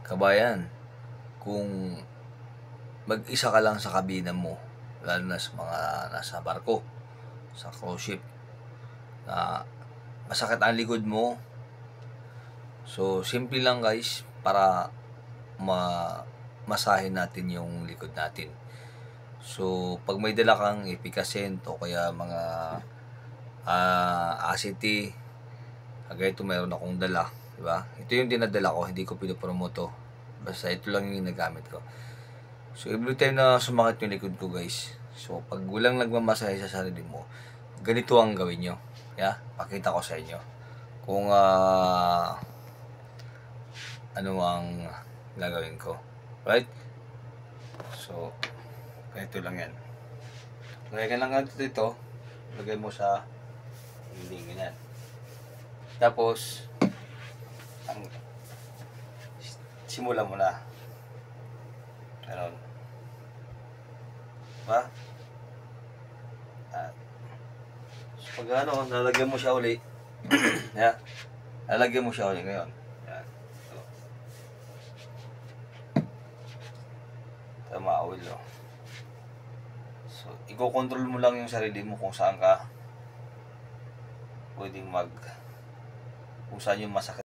Kabayan, kung mag-isa ka lang sa kabina mo, lalo na sa mga nasa barko, sa cruise ship, na masakit ang likod mo, so simple lang guys, para masahin natin yung likod natin. So pag may dala kang Efficascent o kaya mga Aceti, kagaya ito meron akong dala, diba? Ito yung dinadala ko, hindi ko pinopromoto, basta ito lang yung nagamit ko. So every time na sumakit yung likod ko guys, so pag walang nagmamasahe sa sarili mo, ganito ang gawin nyo. Yeah? Pakita ko sa inyo kung ano ang gagawin ko. Right? So, ganito lang yan. Lagay ka lang dito, lagay mo sa hindi ganyan. Tapos, simulan mo na. Ganon. Diba? So, pag lalagyan mo siya uli. Yeah. Lalagyan mo siya uli ngayon. Yan. So, tama, oil. So, i-control mo lang yung sarili mo kung saan ka pwedeng kung saan yung masakit.